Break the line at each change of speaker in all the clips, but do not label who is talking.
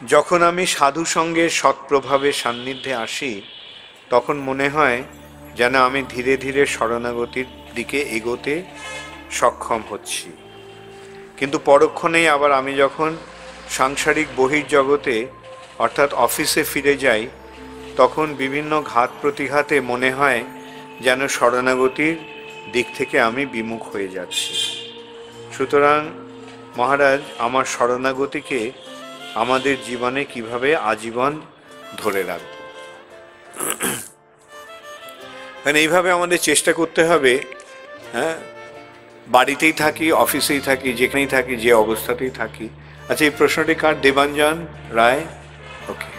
যখন আমি সাধু সঙ্গে সৎপ্রভাবে সান্নিধ্যে আসি, তখন মনে হয় যেন আমি ধীরে ধীরে শরণাগতির দিকে এগোতে সক্ষম হচ্ছি। কিন্তু পরক্ষণেই আবার আমি যখন সাংসারিক বহির্জগতে অর্থাৎ অফিসে ফিরে যাই, তখন বিভিন্ন ঘাত প্রতিঘাতে মনে হয় যেন শরণাগতির দিক থেকে আমি বিমুখ হয়ে যাচ্ছি। সুতরাং মহারাজ, আমার শরণাগতিকে আমাদের জীবনে কিভাবে আজীবন ধরে রাখব, মানে এইভাবে আমাদের চেষ্টা করতে হবে। হ্যাঁ, বাড়িতেই থাকি, অফিসেই থাকি, যেখানেই থাকি, যে অবস্থাতেই থাকি। আচ্ছা, এই প্রশ্নটি কার? দেবাঞ্জন রায়। ওকে।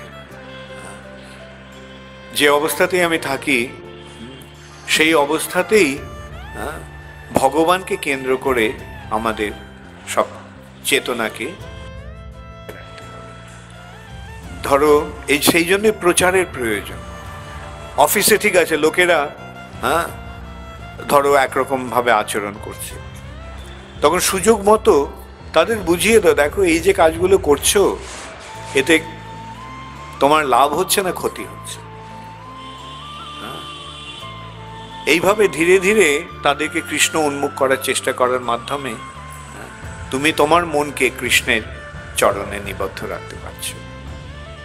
যে অবস্থাতেই আমি থাকি, সেই অবস্থাতেই ভগবানকে কেন্দ্র করে আমাদের সব চেতনাকে, ধরো এই সেই জন্য প্রচারের প্রয়োজন। অফিসে ঠিক আছে, লোকেরা ধরো একরকমভাবে আচরণ করছে, তখন সুযোগ মতো তাদের বুঝিয়ে দাও, দেখো এই যে কাজগুলো করছো, এতে তোমার লাভ হচ্ছে না ক্ষতি হচ্ছে। এইভাবে ধীরে ধীরে তাদেরকে কৃষ্ণ উন্মুখ করার চেষ্টা করার মাধ্যমে তুমি তোমার মনকে কৃষ্ণের চরণে নিবদ্ধ রাখতে পারছো।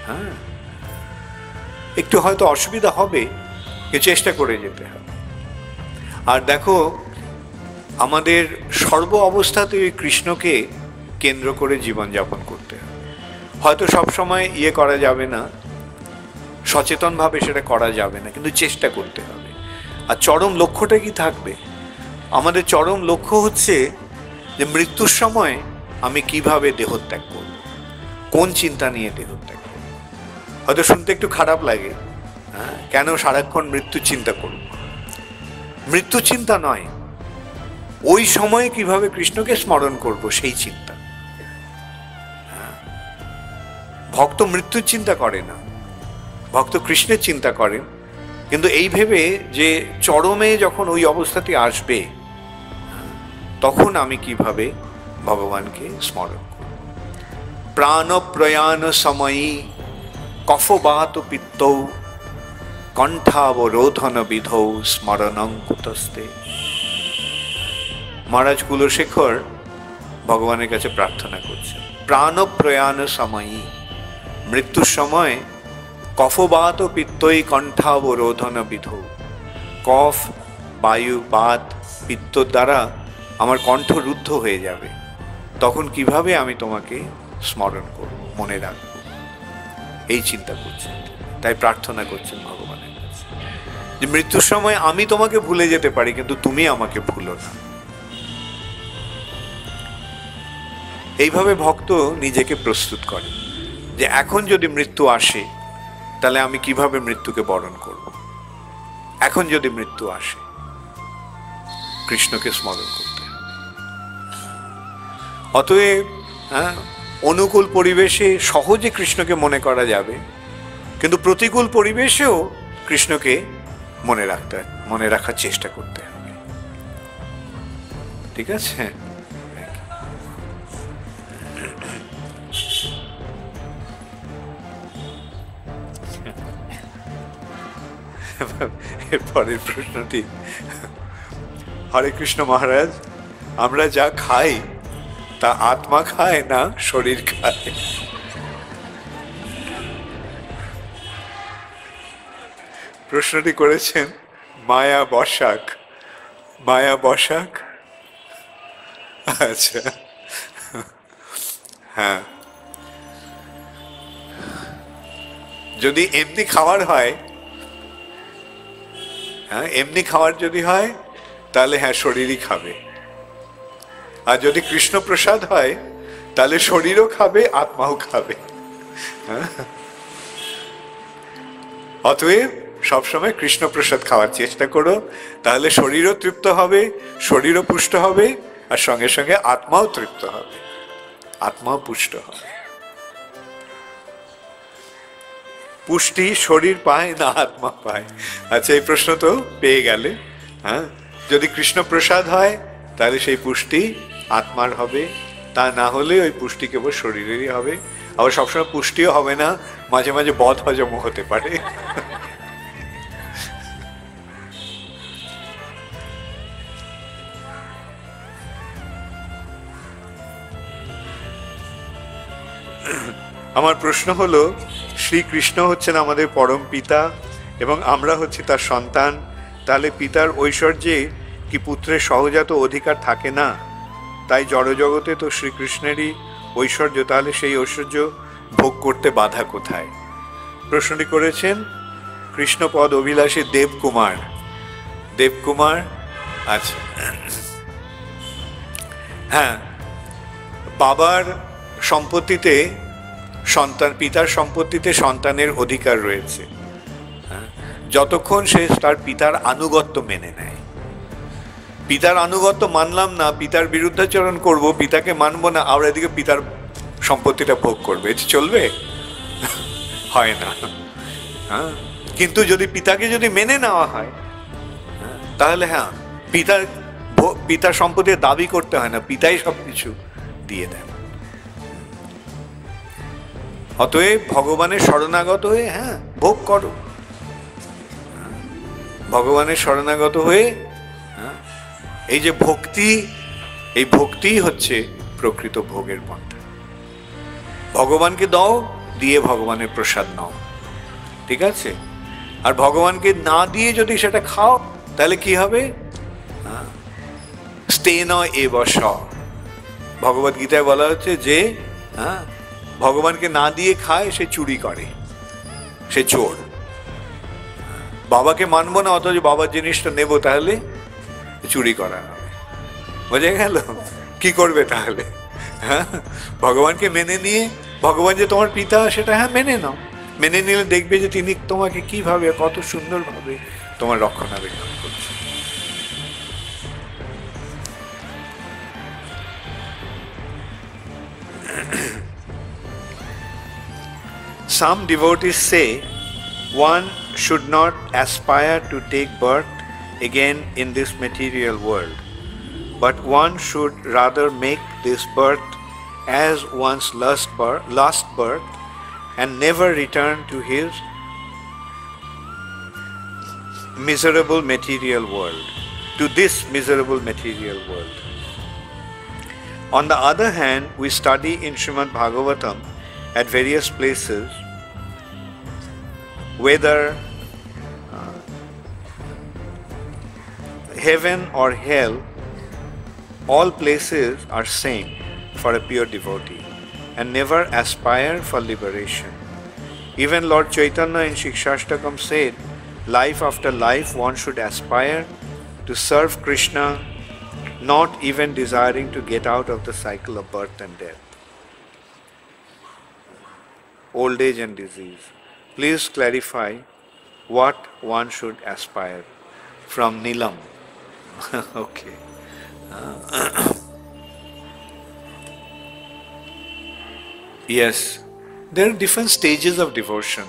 হ্যাঁ, একটু হয়তো অসুবিধা হবে, চেষ্টা করে যেতে হবে। আর দেখো, আমাদের সর্ব অবস্থাতে ওই কৃষ্ণকে কেন্দ্র করে জীবনযাপন করতে হবে। হয়তো সবসময় করা যাবে না, সচেতনভাবে সেটা করা যাবে না, কিন্তু চেষ্টা করতে হবে। আর চরম লক্ষ্যটা কি থাকবে? আমাদের চরম লক্ষ্য হচ্ছে যে মৃত্যুর সময় আমি কিভাবে দেহত্যাগ করব, কোন চিন্তা নিয়ে দেহত্যাগ করব। হয়তো শুনতে একটু খারাপ লাগে, কেন সারাক্ষণ মৃত্যু চিন্তা করব। মৃত্যু চিন্তা নয়, ওই সময়ে কিভাবে কৃষ্ণকে স্মরণ করব সেই চিন্তা। ভক্ত মৃত্যুর চিন্তা করে না, ভক্ত কৃষ্ণের চিন্তা করেন, কিন্তু এই ভেবে যে চরমে যখন ওই অবস্থাটি আসবে, তখন আমি কিভাবে ভগবানকে স্মরণ করব। প্রাণ প্রয়াণ সময়ী কফবাত পিত্তৌ কণ্ঠাবরোধন বিধৌ স্মরণং কুতস্তে। মহারাজ কুলশেখর ভগবানের কাছে প্রার্থনা করছেন, প্রাণ প্রয়াণ সময়ী, মৃত্যুর সময় কফবাত পিত্তই কণ্ঠাবরোধন বিধৌ। কফ, বায়ু, বাত, পিত্ত দ্বারা আমার কণ্ঠ রুদ্ধ হয়ে যাবে, তখন কিভাবে আমি তোমাকে স্মরণ করব, মনে রাখব, এই চিন্তা করছেন। তাই প্রার্থনা করছেন ভগবানের কাছে যে মৃত্যুর সময় আমি তোমাকে ভুলে যেতে পারি, কিন্তু তুমি আমাকে ভুলো না। এইভাবে ভক্ত নিজেকে প্রস্তুত করে যে এখন যদি মৃত্যু আসে, তাহলে আমি কিভাবে মৃত্যুকে বরণ করব। এখন যদি মৃত্যু আসে, কৃষ্ণকে স্মরণ করতে হবে। অতএব অনুকূল পরিবেশে সহজে কৃষ্ণকে মনে করা যাবে, কিন্তু প্রতিকূল পরিবেশেও কৃষ্ণকে মনে রাখার চেষ্টা করতে হবে। ঠিক আছে? এরপরের প্রশ্নটি, হরে কৃষ্ণ মহারাজ, আমরা যা খাই তা আত্মা খায় না শরীর খায়? প্রশ্নটি করেছেন মায়া বসাক। মায়া বসাক, আচ্ছা, হ্যাঁ। যদি এমনি খাওয়ার হয়, এমনি খাওয়ার যদি হয়, তাহলে হ্যাঁ, শরীরই খাবে। আর যদি কৃষ্ণ প্রসাদ হয়, তাহলে শরীরও খাবে, আত্মাও খাবে। অতএব সবসময় কৃষ্ণ প্রসাদ খাওয়ার চেষ্টা করো, তাহলে শরীরও তৃপ্ত হবে, শরীরও পুষ্ট হবে, আর সঙ্গে সঙ্গে আত্মাও তৃপ্ত হবে, আত্মাও পুষ্ট হবে। পুষ্টি শরীর পায় না আত্মা পায়? আচ্ছা, এই প্রশ্ন তো পেয়ে গেলে। যদি কৃষ্ণ প্রসাদ হয়, তাহলে সেই পুষ্টি আত্মার হবে, তা না হলে ওই পুষ্টি কেবল শরীরেরই হবে, আবার সবসময় পুষ্টিও হবে না, মাঝে মাঝে বদ হজম হতে পারে। আমার প্রশ্ন হলো, শ্রীকৃষ্ণ হচ্ছেন আমাদের পরম পিতা এবং আমরা হচ্ছি তার সন্তান, তাহলে পিতার ঐশ্বর্যে কি পুত্রের সহজাত অধিকার থাকে না? তাই জড়জগতে তো শ্রীকৃষ্ণেরই ঐশ্বর্য, তাহলে সেই ঐশ্বর্য ভোগ করতে বাধা কোথায়? প্রশ্নটি করেছেন কৃষ্ণপদ অভিলাষী দেবকুমার। দেবকুমার, আচ্ছা, হ্যাঁ, বাবার সম্পত্তিতে সন্তান, পিতার সম্পত্তিতে সন্তানের অধিকার রয়েছে যতক্ষণ সে তার পিতার আনুগত্য মেনে নেয়। পিতার আনুগত্য মানলাম না, পিতার বিরুদ্ধাচরণ করব, পিতাকে মানব না, আর এদিকে পিতার সম্পত্তিটা ভোগ করবে, এটা চলবে? হয় না। হ্যাঁ, কিন্তু যদি পিতাকে যদি মেনে নেওয়া হয় তাহলে হ্যাঁ, পিতার সম্পত্তির দাবি করতে হয় না, পিতাই সবকিছু দিয়ে দেন। অতএব ভগবানের শরণাগত হয়ে হ্যাঁ ভোগ করো, ভগবানের শরণাগত হয়ে এই যে ভক্তি, এই ভক্তি হচ্ছে প্রকৃত ভোগের পন্থা। ভগবানকে দাও, দিয়ে ভগবানের প্রসাদ নাও, ঠিক আছে? আর ভগবানকে না দিয়ে যদি সেটা খাও তাহলে কি হবে? স্তেন এব স, ভগবদ গীতায় বলা হচ্ছে যে ভগবানকে না দিয়ে খায় সে চুরি করে, সে চোর। বাবাকে মানবো না অথচ বাবার জিনিসটা নেবো, তাহলে চুরি করা হবে। বোঝা গেল? কি করবে তাহলে? হ্যাঁ, ভগবানকে মেনে নিয়ে, ভগবান যে তোমার পিতা সেটা হ্যাঁ মেনে নাও, মেনে নিলে দেখবে যে তিনি তোমাকে কিভাবে, কত সুন্দরভাবে তোমার রক্ষণাবেক্ষণ করছে। Some devotees say one should not aspire to take birth again in this material world, but one should rather make this birth as one's last birth and never return to his miserable material world, to this miserable material world. On the other hand, we study in Srimad Bhagavatam at various places whether heaven or hell, all places are same for a pure devotee and never aspire for liberation. Even Lord Chaitanya in Shikshashtakam said, life after life one should aspire to serve Krishna, not even desiring to get out of the cycle of birth and death, old age and disease. Please clarify what one should aspire. From Nilam. Okay. Yes, there are different stages of devotion.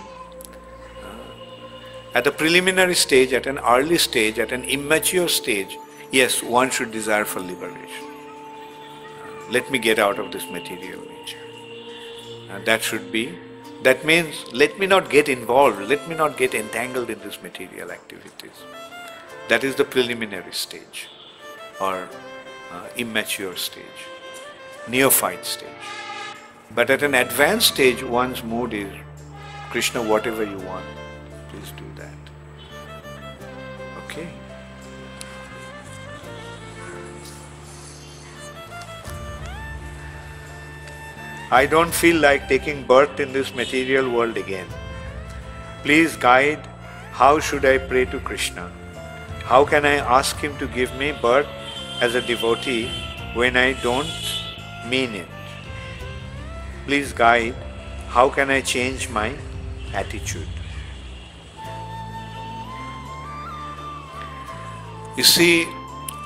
At a preliminary stage, at an early stage, at an immature stage, yes, one should desire for liberation. Let me get out of this material nature. That means let me not get involved, let me not get entangled in these material activities. That is the preliminary stage or immature stage, neophyte stage. But at an advanced stage, one's mood is, Krishna, whatever you want, please do that. Okay? I don't feel like taking birth in this material world again. Please guide, how should I pray to Krishna? How can I ask him to give me birth as a devotee when I don't mean it? Please guide, how can I change my attitude? You see,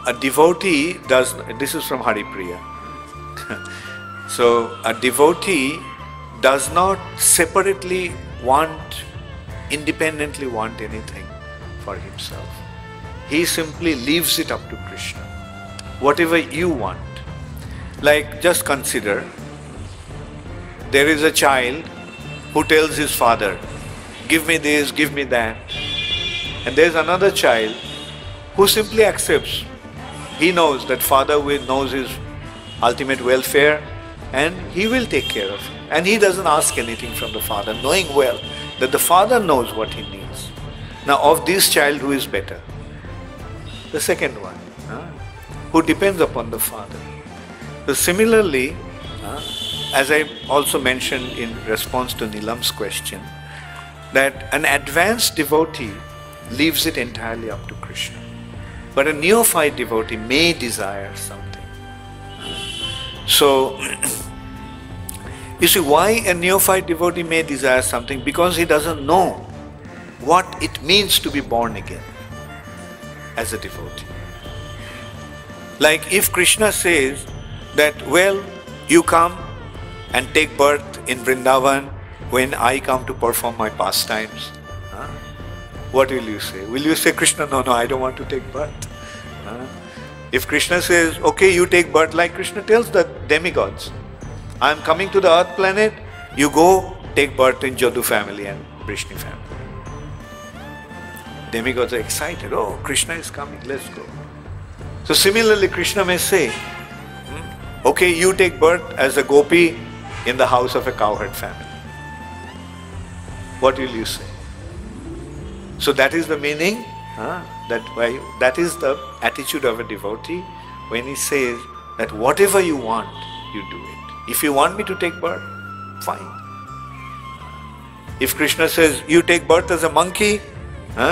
a devotee does, this is from Haripriya. So a devotee does not separately want, independently want anything for himself. He simply leaves it up to Krishna. Whatever you want. Like, just consider, there is a child who tells his father, give me this, give me that. And there's another child who simply accepts. He knows that father knows his ultimate welfare and he will take care of him. And he doesn't ask anything from the father, knowing well that the father knows what he needs. Now, of this child, who is better? The second one, who depends upon the father. So similarly, as I also mentioned in response to Nilam's question, that an advanced devotee leaves it entirely up to Krishna. But a neophyte devotee may desire something. So, you see, why a neophyte devotee may desire something? Because he doesn't know what it means to be born again as a devotee. Like if Krishna says that, well, you come and take birth in Vrindavan when I come to perform my pastimes, what will you say? Will you say, Krishna, no, I don't want to take birth? If Krishna says, okay, you take birth, like Krishna tells the demigods, I am coming to the earth planet, you go take birth in Jadu family and Vrishni family. Demigods are excited, oh, Krishna is coming, let's go. So similarly, Krishna may say, okay, you take birth as a gopi in the house of a cowherd family. What will you say? So that is the meaning, that is the attitude of a devotee when he says that whatever you want, you do it. If you want me to take birth, fine. If Krishna says, you take birth as a monkey,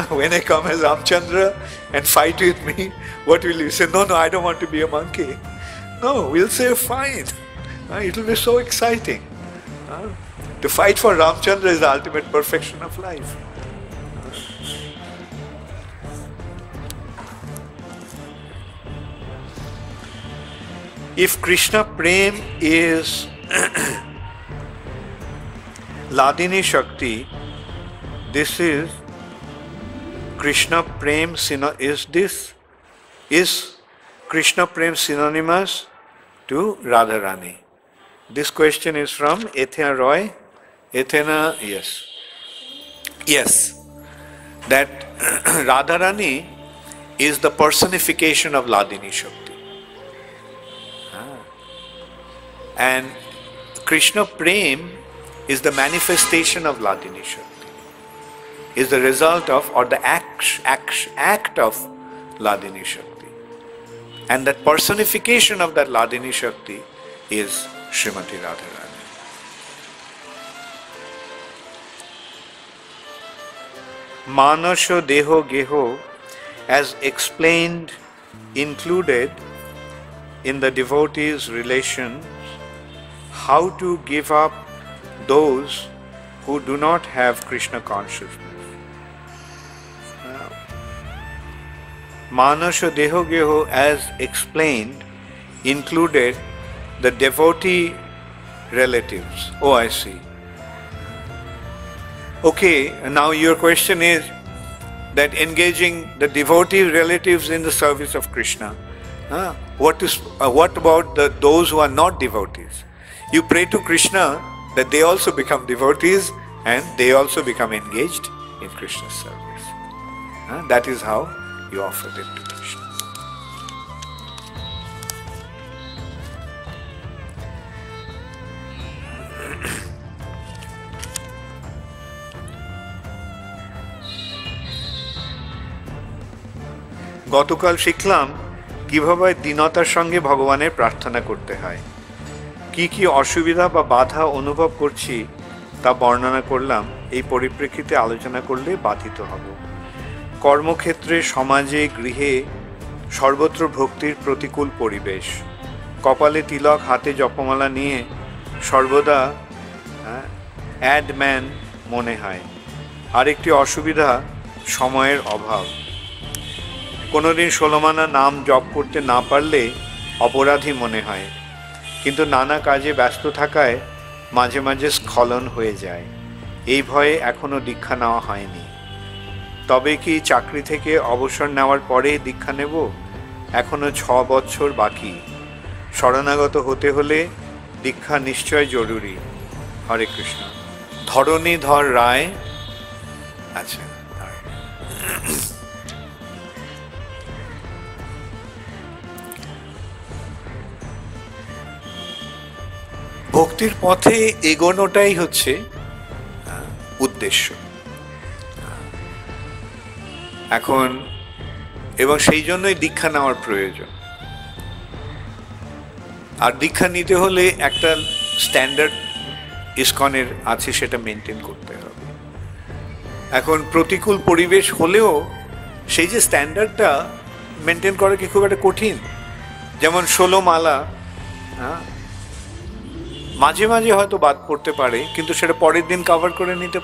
when I come as Ramchandra and fight with me, what will you say? No, I don't want to be a monkey. No, we'll say fine. It will be so exciting. To fight for Ramchandra is the ultimate perfection of life. If Krishna Prem is Ladini Shakti, this is Krishna Prem, is Krishna Prem synonymous to Radharani? This question is from Athena Roy. Athena, yes. Yes, that Radharani is the personification of Ladini Shakti. And Krishna Prem is the manifestation of Ladini Shakti. Is the result of, or the act of Ladini Shakti. And that personification of that Ladini Shakti is Srimati Radharani. Manasho Deho Geho, as explained, included in the devotee's relations, how to give up those who do not have Krishna consciousness. Manasha Deho Geho, as explained, included the devotee relatives. Oh, I see. Okay, now your question is that engaging the devotee relatives in the service of Krishna. What about those who are not devotees? You pray to Krishna that they also become devotees and they also become engaged in Krishna's service. That is how you offer them to Krishna. গতকাল শিখলাম কিভাবে দীনতার সঙ্গে ভগবানের প্রার্থনা করতে হয়। কি কি অসুবিধা বা বাধা অনুভব করছি তা বর্ণনা করলাম। এই পরিপ্রেক্ষিতে আলোচনা করলে বাধিত হব। কর্মক্ষেত্রে, সমাজে, গৃহে সর্বত্র ভক্তির প্রতিকূল পরিবেশ। কপালে তিলক, হাতে জপমালা নিয়ে সর্বদা অ্যাডম্যান মনে হয়। আরেকটি অসুবিধা সময়ের অভাব। কোনোদিন 16 মানা নাম জপ করতে না পারলে অপরাধী মনে হয়, কিন্তু নানা কাজে ব্যস্ত থাকায় মাঝে মাঝে স্খলন হয়ে যায়। এই ভয়ে এখনো দীক্ষা নেওয়া হয়নি। তবে কি চাকরি থেকে অবসর নেওয়ার পরে দীক্ষা নেব? এখনো 6 বছর বাকি। শরণাগত হতে হলে দীক্ষা নিশ্চয় জরুরি। হরে কৃষ্ণ। ধরণীধর রায়, আচ্ছা, ভক্তির পথে এগোনোটাই হচ্ছে উদ্দেশ্য এখন, এবং সেই জন্যই দীক্ষা নেওয়ার প্রয়োজন। আর দীক্ষা নিতে হলে একটা স্ট্যান্ডার্ড ইসকনের আছে, সেটা মেনটেন করতে হবে। এখন প্রতিকূল পরিবেশ হলেও সেই যে স্ট্যান্ডার্ডটা মেনটেন করা কি খুব একটা কঠিন? যেমন 16 মালা, মাঝে মাঝে হয়তো বাদ পড়তে পারে, কিন্তু সেটা পরের দিন কভার করে নিতে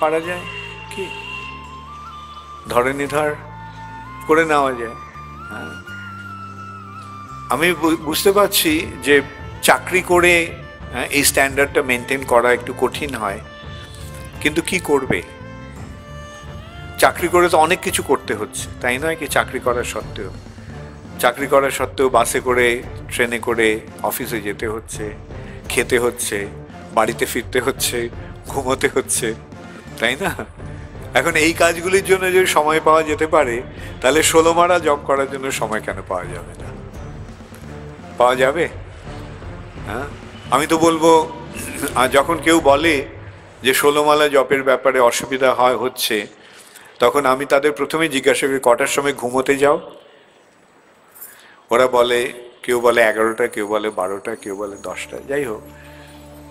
পারা যায় কি, ধরণীধর করে নেওয়া যায়। আমি বুঝতে পারছি যে চাকরি করে এই স্ট্যান্ডার্ডটা মেনটেন করা একটু কঠিন হয়, কিন্তু কি করবে? চাকরি করে তো অনেক কিছু করতে হচ্ছে, তাই নয় কি? চাকরি করার সত্ত্বেও বাসে করে, ট্রেনে করে অফিসে যেতে হচ্ছে, খেতে হচ্ছে, বাড়িতে ফিরতে হচ্ছে, ঘুমোতে হচ্ছে, তাই না? এখন এই কাজগুলির জন্য যদি সময় পাওয়া যেতে পারে, তাহলে 16 মালা জব করার জন্য সময় কেন পাওয়া যাবে না? পাওয়া যাবে। হ্যাঁ, আমি তো বলবো, যখন কেউ বলে যে 16 মালা জপের ব্যাপারে অসুবিধা হচ্ছে, তখন আমি তাদের প্রথমে জিজ্ঞাসা করি, কটার সময় ঘুমোতে যাও? ওরা বলে, কেউ বলে 11টা, কেউ বলে 12টা, কেউ বলে 10টা, যাই হোক।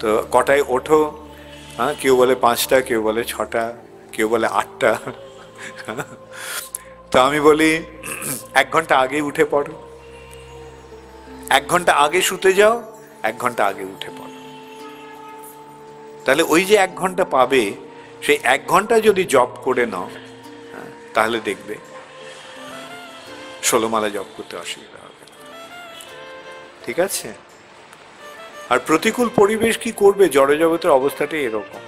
তো কটায় ওঠো? কেউ বলে 5টা, কেউ বলে 6টা, কেউ বলে 8টা। তো আমি বলি 1 ঘন্টা আগে উঠে পড়ো, 1 ঘন্টা আগে শুতে যাও, 1 ঘন্টা আগে উঠে পড়ো। তাহলে ওই যে 1 ঘন্টা পাবে, সেই 1 ঘন্টা যদি জব করে নাও, তাহলে দেখবে 16 মালা জপ করতে অসুবিধা হবে। ঠিক আছে? আর প্রতিকূল পরিবেশ কি করবে? জড়জগতের অবস্থাটাই এরকম।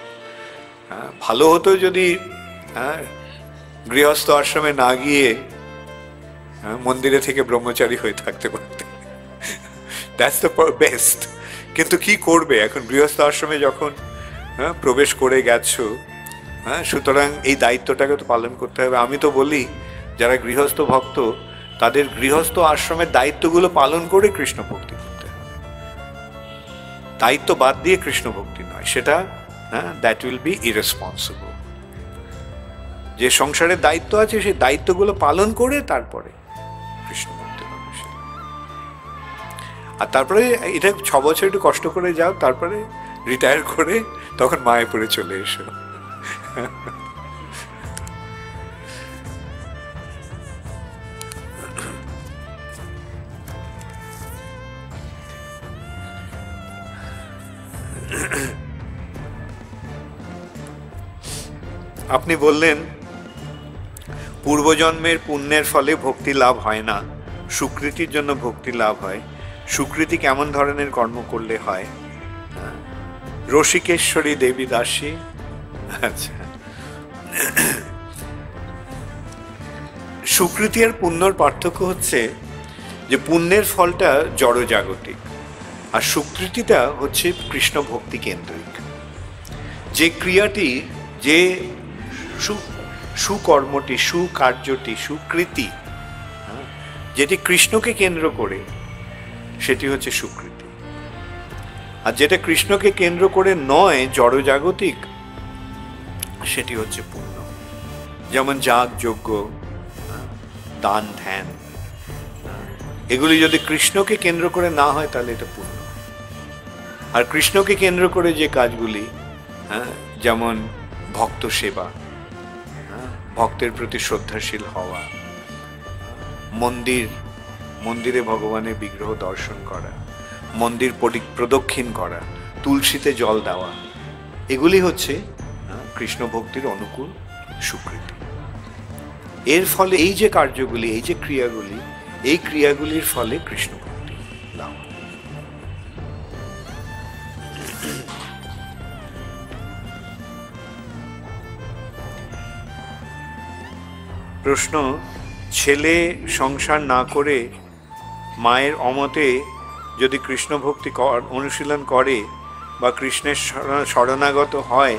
ভালো হতো যদি গৃহস্থ আশ্রমে না গিয়ে মন্দিরে থেকে ব্রহ্মচারী হয়ে থাকতে পারতে। That's the best. কিন্তু কি করবে? এখন গৃহস্থ আশ্রমে যখন প্রবেশ করে গেছো, সুতরাং এই দায়িত্বটাকে তো পালন করতে হবে। আমি তো বলি, যারা গৃহস্থ ভক্ত, তাদের গৃহস্থ আশ্রমের দায়িত্বগুলো পালন করে কৃষ্ণ ভক্তি করতে হবে। দায়িত্ব বাদ দিয়ে কৃষ্ণ ভক্তি নয়, সেটা দ্যাট উইল বি ইরেসপন্সিবল। যে সংসারের দায়িত্ব আছে, সেই দায়িত্বগুলো পালন করে তারপরে কৃষ্ণ ভক্তি হবে। আর তারপরে এটা 6 বছর একটু কষ্ট করে যাও, তারপরে রিটায়ার করে তখন মায়াপুরে চলে এসো। আপনি বললেন পূর্বজন্মের পুণ্যের ফলে ভক্তি লাভ হয় না, সুকৃতির জন্য ভক্তি লাভ হয়। সুকৃতি কেমন ধরনের কর্ম করলে হয়? রসিকেশ্বরী দেবী দাসী। আচ্ছা, সুকৃতি আর পুণ্যর পার্থক্য হচ্ছে যে পুণ্যের ফলটা জড়জাগতিক, আর সুকৃতিটা হচ্ছে কৃষ্ণ ভক্তি কেন্দ্রিক। যে ক্রিয়াটি, যে সুকর্মটি, সুকার্যটি, সুকৃতি যেটি কৃষ্ণকে কেন্দ্র করে, সেটি হচ্ছে সুকৃতি। আর যেটা কৃষ্ণকে কেন্দ্র করে নয়, জড়জাগতিক, সেটি হচ্ছে পুণ্য। যেমন যাগ, যজ্ঞ, দান, ধ্যান, এগুলি যদি কৃষ্ণকে কেন্দ্র করে না হয়, তাহলে এটা পুণ্য। আর কৃষ্ণকে কেন্দ্র করে যে কাজগুলি, যেমন ভক্ত সেবা, ভক্তের প্রতি শ্রদ্ধাশীল হওয়া, মন্দিরে ভগবানের বিগ্রহ দর্শন করা, মন্দির প্রদক্ষিণ করা, তুলসীতে জল দেওয়া, এগুলি হচ্ছে কৃষ্ণ ভক্তির অনুকূল সুকৃতি। এর ফলে এই যে কার্যগুলি, এই যে ক্রিয়াগুলি, এই ক্রিয়াগুলির ফলে কৃষ্ণ ভক্তি লাভ। প্রশ্ন, ছেলে সংসার না করে মায়ের অমতে যদি কৃষ্ণ ভক্তি অনুশীলন করে বা কৃষ্ণের শরণাগত হয়,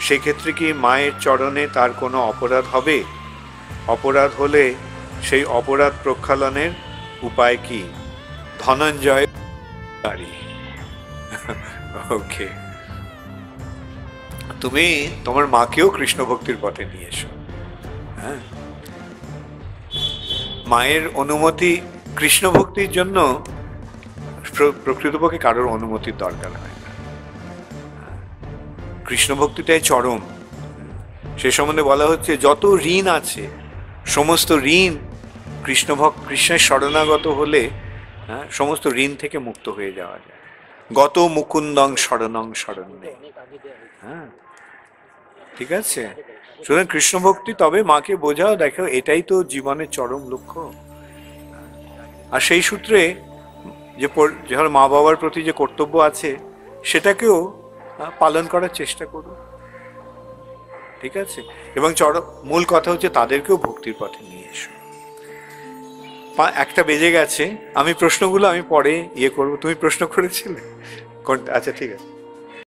সেক্ষেত্রে কি মায়ের চরণে তার কোনো অপরাধ হবে? অপরাধ হলে সেই অপরাধ প্রক্ষালনের উপায় কি? ধনঞ্জয় বাড়ি। ওকে, তুমি তোমার মাকেও কৃষ্ণ ভক্তির পথে নিয়ে এসো। হ্যাঁ, মায়ের অনুমতি, কৃষ্ণ ভক্তির জন্য প্রকৃতপক্ষে কারোর অনুমতির দরকার হয় না। কৃষ্ণ ভক্তিটাই চরম। সে সম্বন্ধে বলা হচ্ছে যত ঋণ আছে সমস্ত ঋণ কৃষ্ণের শরণাগত হলে সমস্ত ঋণ থেকে মুক্ত হয়ে যাওয়া যায়। গত মুকুন্দং শরণং শরণ্যে। হ্যাঁ, ঠিক আছে। সুতরাং কৃষ্ণ ভক্তি, তবে মাকে বোঝাও, দেখো এটাই তো জীবনের চরম লক্ষ্য। আর সেই সূত্রে যে মা বাবার প্রতি যে কর্তব্য আছে সেটাকেও পালন করার চেষ্টা করো, ঠিক আছে। এবং মূল কথা হচ্ছে তাদেরকেও ভক্তির পথে নিয়ে এসো। 1টা বেজে গেছে, আমি প্রশ্নগুলো আমি পরে করবো। তুমি প্রশ্ন করেছিলে? আচ্ছা, ঠিক আছে।